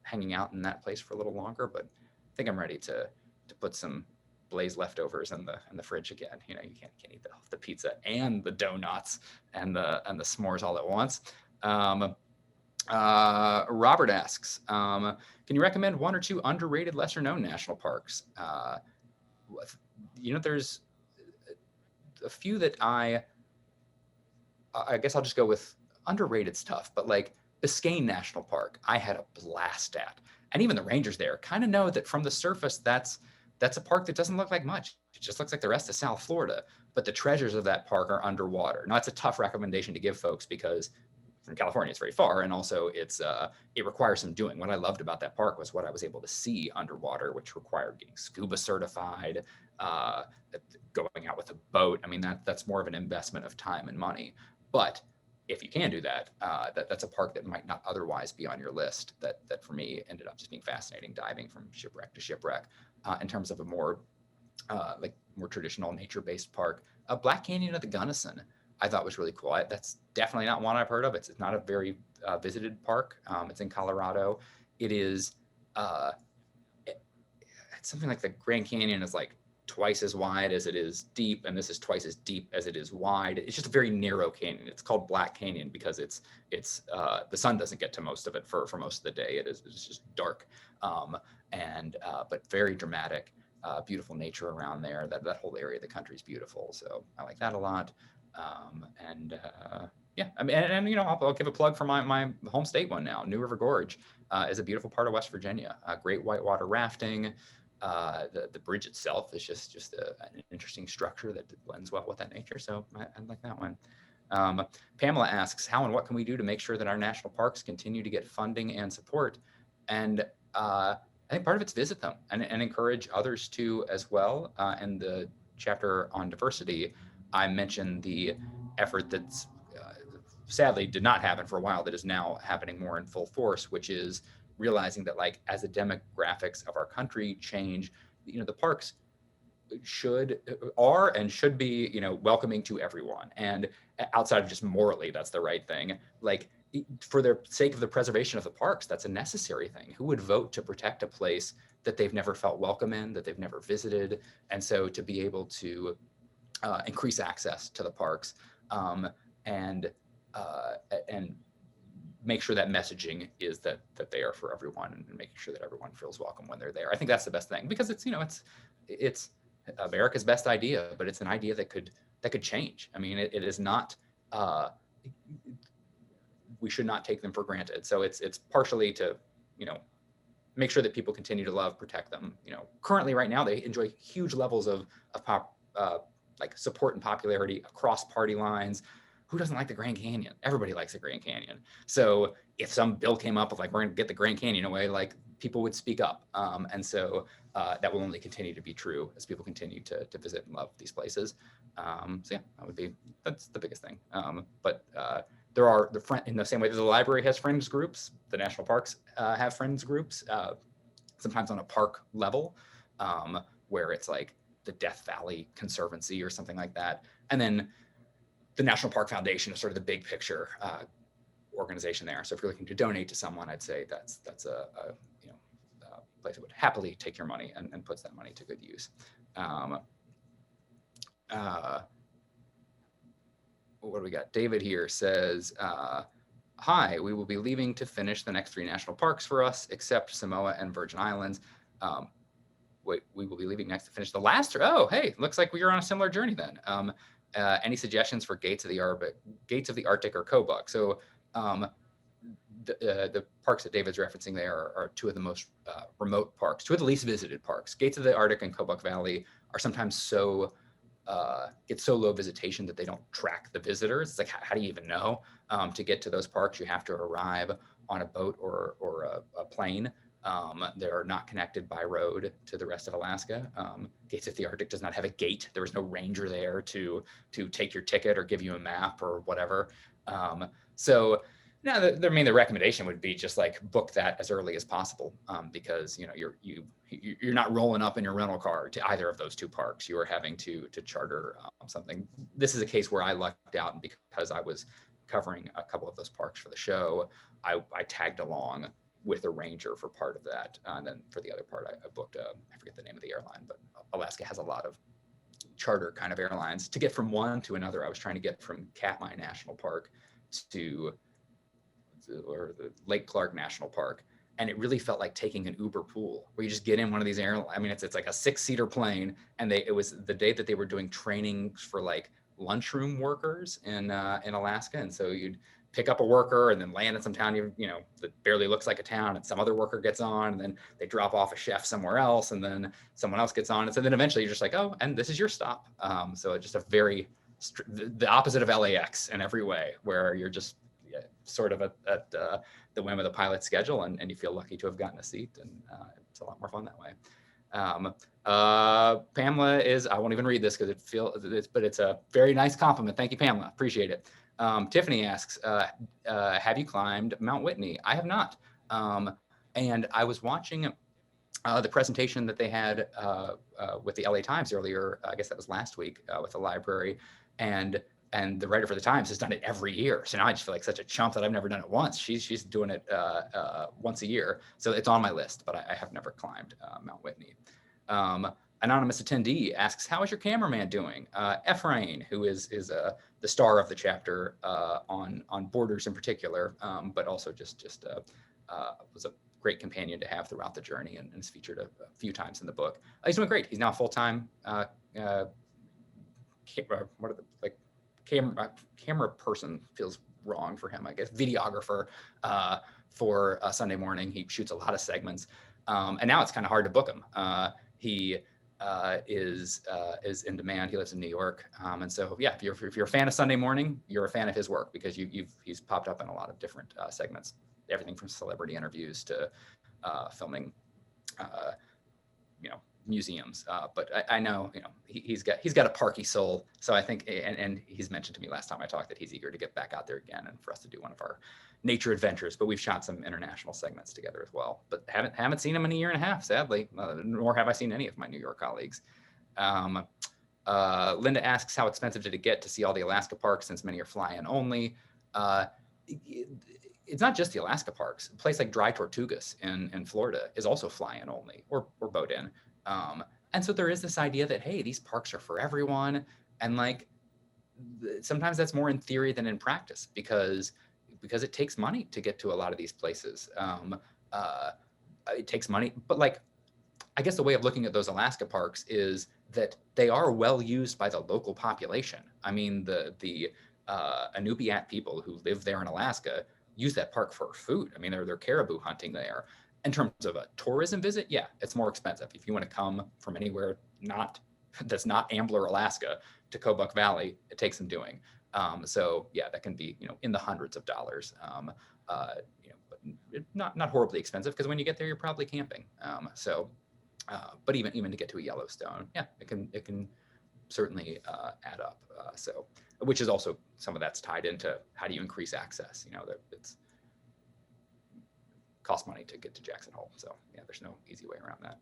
hanging out in that place for a little longer. But I think I'm ready to put some Blaze leftovers in the fridge again. You can't eat the pizza and the donuts and the s'mores all at once. Robert asks, can you recommend one or two underrated, lesser known national parks? There's a few that I guess I'll just go with underrated stuff, but like Biscayne National Park, I had a blast at. And even the rangers there kind of know that from the surface, that's a park that doesn't look like much. It just looks like the rest of South Florida, but the treasures of that park are underwater. Now, it's a tough recommendation to give folks because from California, it's very far. And also it requires some doing. What I loved about that park was what I was able to see underwater, which required getting scuba certified, going out with a boat. I mean, that's more of an investment of time and money. But if you can do that, that's a park that might not otherwise be on your list. That for me ended up just being fascinating, diving from shipwreck to shipwreck. In terms of a more traditional nature-based park, Black Canyon of the Gunnison, I thought was really cool. That's definitely not one I've heard of. It's not a very visited park. It's in Colorado. It is it's something like the Grand Canyon is like twice as wide as it is deep, and this is twice as deep as it is wide. It's just a very narrow canyon. It's called Black Canyon because it's the sun doesn't get to most of it for most of the day. It's just dark, but very dramatic, beautiful nature around there. That whole area of the country is beautiful. So I like that a lot. Yeah, I mean, and you know, I'll give a plug for my home state one now. New River Gorge is a beautiful part of West Virginia. Great whitewater rafting. The bridge itself is just an interesting structure that blends well with that nature. So I like that one. Pamela asks, how and what can we do to make sure that our national parks continue to get funding and support? And I think part of it's visit them and encourage others to as well. And the chapter on diversity, I mentioned the effort that's sadly did not happen for a while that is now happening more in full force, which is realizing that like as the demographics of our country change, you know, the parks are and should be, you know, welcoming to everyone. And outside of just morally, that's the right thing. Like for the sake of the preservation of the parks, that's a necessary thing. Who would vote to protect a place that they've never felt welcome in, that they've never visited? And so to be able to increase access to the parks and make sure that messaging is that they are for everyone and making sure that everyone feels welcome when they're there. I think that's the best thing because it's, you know, it's America's best idea, but it's an idea that could change. I mean, it is not, we should not take them for granted. So it's partially to, you know, make sure that people continue to love, protect them. You know, currently right now, they enjoy huge levels of like support and popularity across party lines. Who doesn't like the Grand Canyon? Everybody likes the Grand Canyon. So if some bill came up of like, we're gonna get the Grand Canyon away, like people would speak up. And so that will only continue to be true as people continue to visit and love these places. So yeah, that's the biggest thing. But there are in the same way that the library has friends groups, the national parks have friends groups, sometimes on a park level, where it's like the Death Valley Conservancy or something like that. And then the National Park Foundation is sort of the big picture organization there. So if you're looking to donate to someone, I'd say that's a you know, place that would happily take your money and puts that money to good use. What do we got? David here says, hi, we will be leaving to finish the next 3 national parks for us, except Samoa and Virgin Islands. We will be leaving next to finish the last. Oh, hey, looks like we are on a similar journey then. Any suggestions for Gates of the Arctic or Kobuk? So the parks that David's referencing there are 2 of the most remote parks, 2 of the least visited parks. Gates of the Arctic and Kobuk Valley are sometimes get so low visitation that they don't track the visitors. It's like, how do you even know? To get to those parks, you have to arrive on a boat or a plane. They're not connected by road to the rest of Alaska. Gates of the Arctic does not have a gate. There is no ranger there to take your ticket or give you a map or whatever. So no, the recommendation would be just like book that as early as possible, because you know you're not rolling up in your rental car to either of those 2 parks. You are having to charter something. This is a case where I lucked out, and because I was covering a couple of those parks for the show, I tagged along with a ranger for part of that, and then for the other part, I booked I forget the name of the airline, but Alaska has a lot of charter kind of airlines. To get from one to another, I was trying to get from Katmai National Park to the Lake Clark National Park, and it really felt like taking an Uber pool, where you just get in one of these airlines. I mean, it's like a 6-seater plane, and it was the day that they were doing trainings for like lunchroom workers in Alaska, and so you'd pick up a worker and then land in some town you know that barely looks like a town, and some other worker gets on, and then they drop off a chef somewhere else, and then someone else gets on, and so then eventually you're just like, oh, and this is your stop. So it's just a very the opposite of LAX in every way, where you're just sort of at the whim of the pilot's schedule, and you feel lucky to have gotten a seat, and it's a lot more fun that way. Pamela is, I won't even read this because but it's a very nice compliment. Thank you, Pamela. Appreciate it. Tiffany asks, have you climbed Mount Whitney? I have not. And I was watching the presentation that they had with the LA Times earlier. I guess that was last week with the library, and the writer for the Times has done it every year. So now I just feel like such a chump that I've never done it once. She's doing it once a year. So it's on my list, but I have never climbed Mount Whitney. Anonymous attendee asks, how is your cameraman doing? Ephraim, who is the star of the chapter on Borders in particular, but also just was a great companion to have throughout the journey, and is featured a few times in the book. He's doing great. He's now a full-time camera person feels wrong for him, I guess, videographer for Sunday morning. He shoots a lot of segments. And now it's kind of hard to book him. He is in demand. He lives in New York. And so, yeah, if you're a fan of Sunday morning, you're a fan of his work, because he's popped up in a lot of different segments, everything from celebrity interviews to filming, museums. But I know, he's got a parky soul. So I think, and he's mentioned to me last time I talked that he's eager to get back out there again and for us to do one of our nature adventures. But we've shot some international segments together as well. But haven't seen him in a year and a half, sadly, nor have I seen any of my New York colleagues. Linda asks, how expensive did it get to see all the Alaska parks, since many are fly-in only? It's not just the Alaska parks. A place like Dry Tortugas in Florida is also fly-in only, or boat-in. And so there is this idea that, hey, these parks are for everyone. And like, sometimes that's more in theory than in practice, because it takes money to get to a lot of these places. It takes money, but like, I guess the way of looking at those Alaska parks is that they are well used by the local population. I mean, the Inupiat people who live there in Alaska use that park for food. I mean, they're caribou hunting there. In terms of a tourism visit, yeah, it's more expensive. If you want to come from anywhere that's not Ambler, Alaska, to Kobuk Valley, it takes some doing. So yeah, that can be, in the hundreds of dollars. But not horribly expensive, because when you get there, you're probably camping. But even to get to a Yellowstone, yeah, it can certainly add up. So, which is also, some of that's tied into how do you increase access? That it's cost money to get to Jackson Hole. So yeah, there's no easy way around that.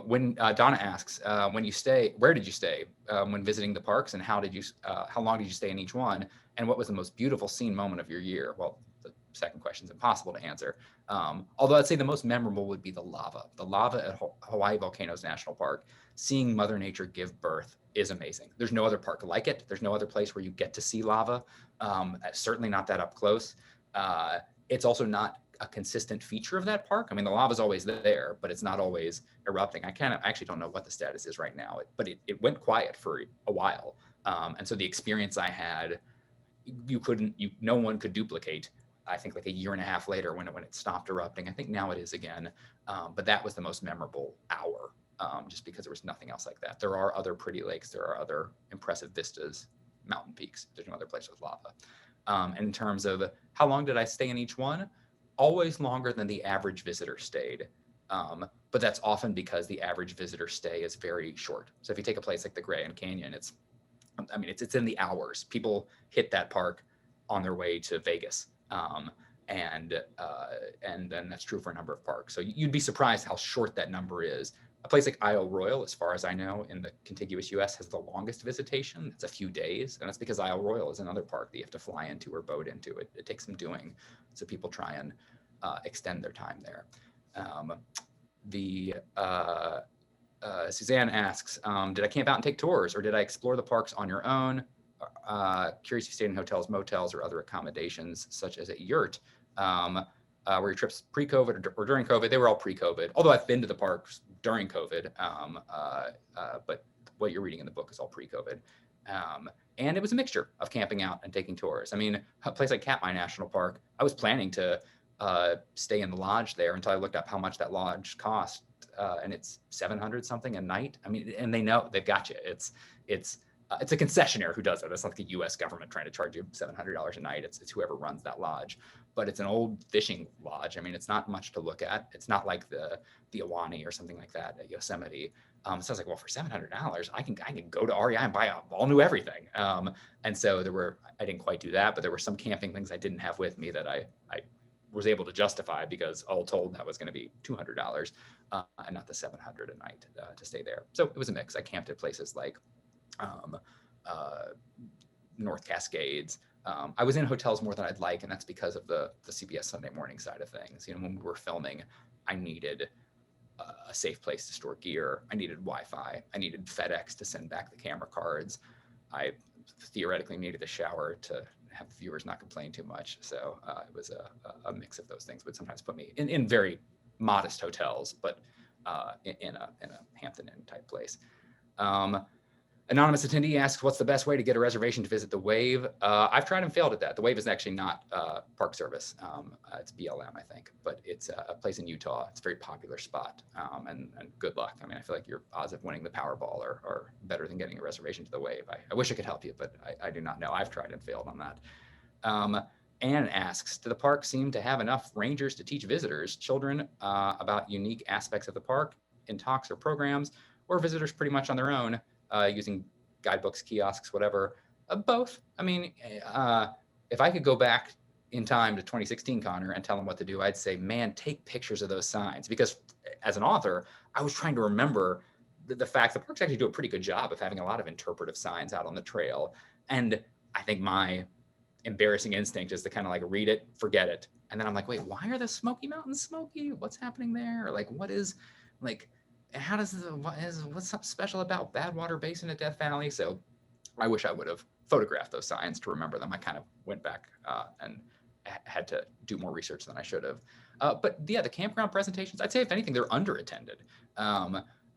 When Donna asks, where did you stay when visiting the parks, and how long did you stay in each one, and what was the most beautiful scene moment of your year? Well, the second question is impossible to answer. Although I'd say the most memorable would be the lava. The lava at Hawaii Volcanoes National Park. Seeing Mother Nature give birth is amazing. There's no other park like it. There's no other place where you get to see lava. Certainly not that up close. It's also not a consistent feature of that park. I mean, the lava is always there, but it's not always erupting. I actually don't know what the status is right now, but it went quiet for a while. And so the experience I had, no one could duplicate. I think like a year and a half later when it stopped erupting. I think now it is again. But that was the most memorable hour, just because there was nothing else like that. There are other pretty lakes. There are other impressive vistas, mountain peaks. There's no other place with lava. And in terms of how long did I stay in each one? Always longer than the average visitor stayed. But that's often because the average visitor stay is very short. So if you take a place like the Grand Canyon, it's in the hours. People hit that park on their way to Vegas. And then that's true for a number of parks. So you'd be surprised how short that number is. A place like Isle Royale, as far as I know, in the contiguous US, has the longest visitation. It's a few days. And that's because Isle Royale is another park that you have to fly into or boat into. It takes some doing. So people try and extend their time there. Suzanne asks, did I camp out and take tours, or did I explore the parks on your own? Curious if you stayed in hotels, motels, or other accommodations, such as a yurt. Were your trips pre-COVID or during COVID? They were all pre-COVID, although I've been to the parks during COVID. But what you're reading in the book is all pre-COVID. And it was a mixture of camping out and taking tours. I mean, a place like Katmai National Park, I was planning to stay in the lodge there until I looked up how much that lodge cost. And it's $700 something a night. I mean, and they know they've got you. It's a concessionaire who does it. It's not the U.S. government trying to charge you $700 a night. It's whoever runs that lodge. But it's an old fishing lodge. I mean, it's not much to look at. It's not like the Ahwahnee or something like that at Yosemite. So I was like, well, for $700, I can go to REI and buy all new everything. And so I didn't quite do that, but there were some camping things I didn't have with me that I was able to justify, because all told that was going to be $200 and not the $700 a night to stay there. So it was a mix. I camped at places like North Cascades. I was in hotels more than I'd like, and that's because of the CBS Sunday Morning side of things. When we were filming, I needed a safe place to store gear. I needed Wi-Fi. I needed FedEx to send back the camera cards. I theoretically needed a shower to have the viewers not complain too much. So it was a mix of those things, would sometimes put me in very modest hotels, but in a Hampton Inn type place. Anonymous attendee asks, what's the best way to get a reservation to visit the Wave? I've tried and failed at that. The Wave is actually not Park Service. It's BLM, I think, but it's a place in Utah. It's a very popular spot, and good luck. I mean, I feel like your odds of winning the Powerball are better than getting a reservation to the Wave. I wish I could help you, but I do not know. I've tried and failed on that. Anne asks, do the park seem to have enough rangers to teach visitors, children, about unique aspects of the park in talks or programs, or visitors pretty much on their own? Using guidebooks, kiosks, whatever, both. I mean, if I could go back in time to 2016, Connor, and tell them what to do, I'd say, man, take pictures of those signs. Because as an author, I was trying to remember the fact that parks actually do a pretty good job of having a lot of interpretive signs out on the trail. And I think my embarrassing instinct is to kind of like read it, forget it. And then I'm like, wait, why are the Smoky Mountains smoky? What's happening there? Like, what is, like, how does what's something special about Badwater Basin at Death Valley? So I wish I would have photographed those signs to remember them. I kind of went back and had to do more research than I should have. But yeah, the campground presentations, I'd say if anything, they're underattended.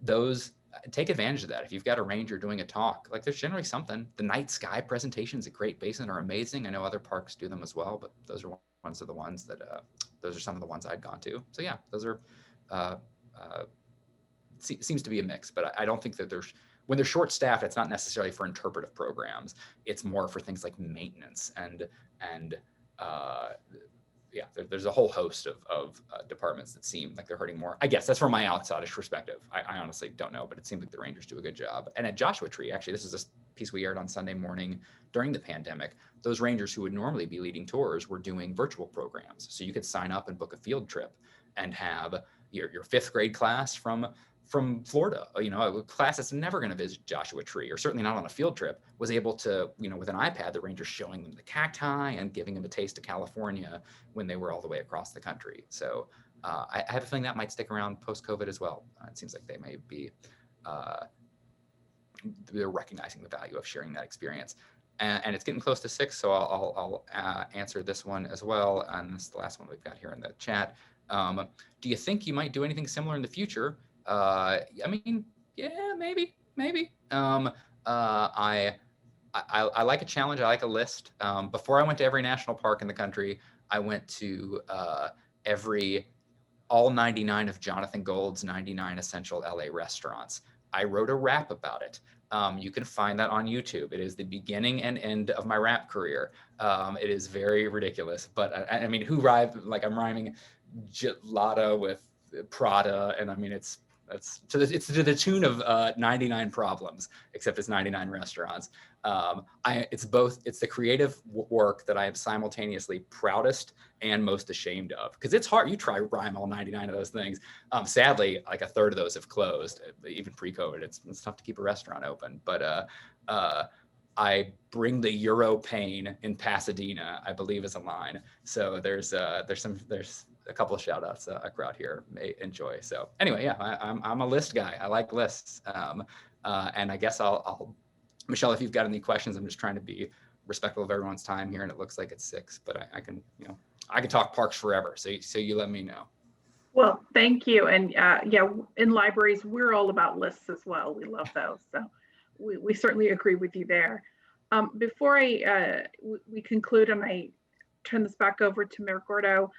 Those, take advantage of that. If you've got a ranger doing a talk, like there's generally something. The night sky presentations at Great Basin are amazing. I know other parks do them as well, but those are those are some of the ones I'd gone to. So yeah, those are, seems to be a mix, but I don't think that when they're short staffed, it's not necessarily for interpretive programs. It's more for things like maintenance and yeah, there's a whole host of departments that seem like they're hurting more. I guess that's from my outsidish perspective. I honestly don't know, but it seems like the Rangers do a good job. And at Joshua Tree, actually, this is a piece we aired on Sunday morning during the pandemic. Those Rangers who would normally be leading tours were doing virtual programs. So you could sign up and book a field trip and have your fifth grade class from Florida, a class that's never going to visit Joshua Tree, or certainly not on a field trip, was able to, with an iPad, the Rangers showing them the cacti and giving them a taste of California when they were all the way across the country. So I have a feeling that might stick around post-COVID as well. It seems like they may be, they're recognizing the value of sharing that experience. And it's getting close to 6, so I'll answer this one as well. And this is the last one we've got here in the chat. Do you think you might do anything similar in the future? I mean, yeah, maybe. I like a challenge. I like a list. Before I went to every national park in the country, I went to all 99 of Jonathan Gold's 99 essential LA restaurants. I wrote a rap about it. You can find that on YouTube. It is the beginning and end of my rap career. It is very ridiculous, but I mean, I'm rhyming gelato with Prada, and I mean, it's to the tune of 99 problems, except it's 99 restaurants. It's the creative work that I am simultaneously proudest and most ashamed of, because it's hard. You try to rhyme all 99 of those things. Sadly, like a third of those have closed, even pre-COVID. It's tough to keep a restaurant open, but I bring the Euro pain in Pasadena, I believe, is a line. So there's a couple of shout outs a crowd here may enjoy. So anyway, yeah, I'm a list guy. I like lists. And I guess I'll Michelle, if you've got any questions, I'm just trying to be respectful of everyone's time here, and it looks like it's 6, but I can talk parks forever. So you let me know. Well, thank you. And yeah, in libraries, we're all about lists as well. We love those. So we certainly agree with you there. Before we conclude and I turn this back over to Mayor Gordo,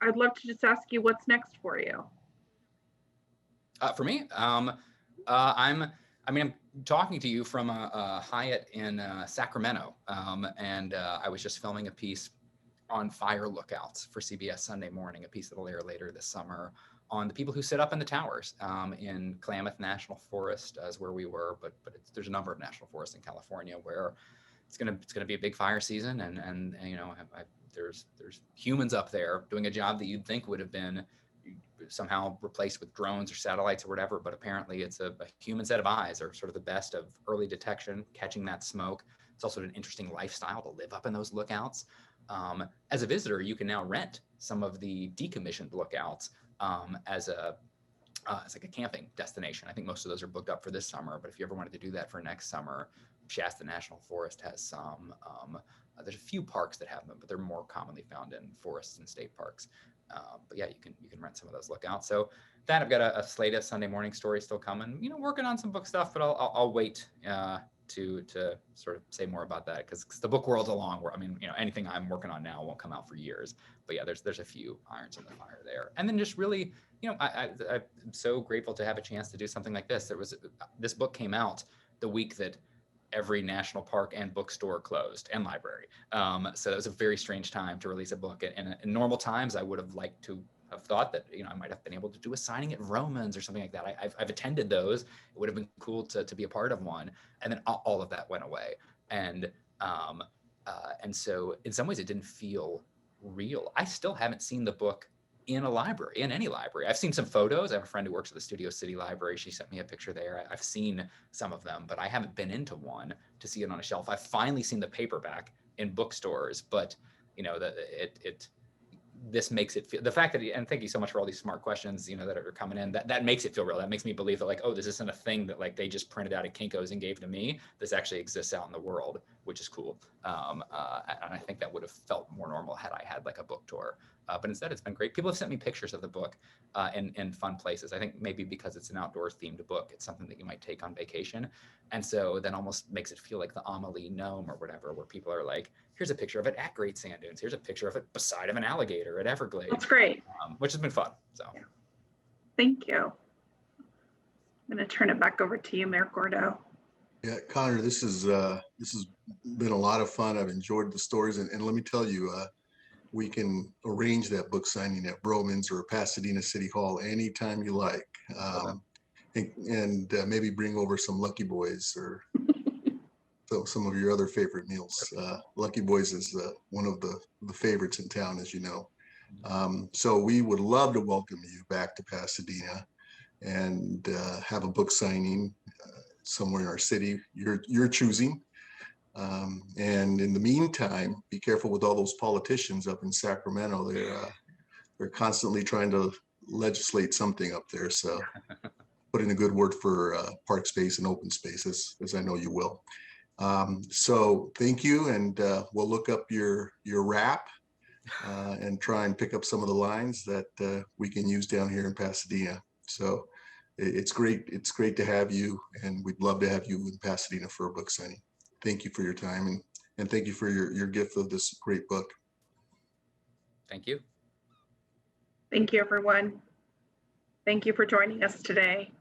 I'd love to just ask you what's next for you. For me, I'm talking to you from a Hyatt in Sacramento, and I was just filming a piece on fire lookouts for CBS Sunday Morning, a piece that'll air later this summer, on the people who sit up in the towers in Klamath National Forest, as where we were, but there's a number of national forests in California where it's gonna be a big fire season, and there's humans up there doing a job that you'd think would have been somehow replaced with drones or satellites or whatever, but apparently it's a human set of eyes, or sort of the best of early detection, catching that smoke. It's also an interesting lifestyle to live up in those lookouts. As a visitor, you can now rent some of the decommissioned lookouts as like a camping destination. I think most of those are booked up for this summer, but if you ever wanted to do that for next summer, Shasta National Forest has some. There's a few parks that have them, but they're more commonly found in forests and state parks. But yeah, you can rent some of those lookouts. So that I've got a slate of Sunday morning stories still coming. Working on some book stuff, but I'll wait to sort of say more about that because the book world's a long world. I mean, anything I'm working on now won't come out for years. But yeah, there's a few irons in the fire there. And then just really, I'm so grateful to have a chance to do something like this. This book came out the week that every national park and bookstore closed and library. So it was a very strange time to release a book. And in normal times, I would have liked to have thought that, I might have been able to do a signing at Romans or something like that. I've attended those. It would have been cool to be a part of one. And then all of that went away. And so in some ways it didn't feel real. I still haven't seen the book in any library. I've seen some photos. I have a friend who works at the Studio City Library. She sent me a picture there. I've seen some of them, but I haven't been into one to see it on a shelf. I've finally seen the paperback in bookstores, but this makes it feel, the fact that, and thank you so much for all these smart questions, that are coming in, that makes it feel real. That makes me believe that this isn't a thing that they just printed out at Kinko's and gave to me. This actually exists out in the world, which is cool. And I think that would have felt more normal had I had a book tour. But instead, it's been great. People have sent me pictures of the book in fun places. I think maybe because it's an outdoors themed book, it's something that you might take on vacation. And so that almost makes it feel like the Amelie Gnome or whatever, where people are like, here's a picture of it at Great Sand Dunes. Here's a picture of it beside of an alligator at Everglades. That's great. Which has been fun. So Thank you. I'm going to turn it back over to you, Mayor Gordo. Yeah, Connor, this has been a lot of fun. I've enjoyed the stories, and let me tell you, we can arrange that book signing at Romans or Pasadena City Hall anytime you like, and maybe bring over some Lucky Boys or some of your other favorite meals. Lucky Boys is one of the favorites in town, as you know. So we would love to welcome you back to Pasadena and have a book signing somewhere in our city you're choosing. And in the meantime, be careful with all those politicians up in Sacramento. They're constantly trying to legislate something up there. So put in a good word for park space and open spaces, as I know you will. So thank you, and we'll look up your rap and try and pick up some of the lines that we can use down here in Pasadena. So it's great. It's great to have you, and we'd love to have you in Pasadena for a book signing. Thank you for your time, and thank you for your gift of this great book. thank you. Thank you, everyone. Thank you for joining us today.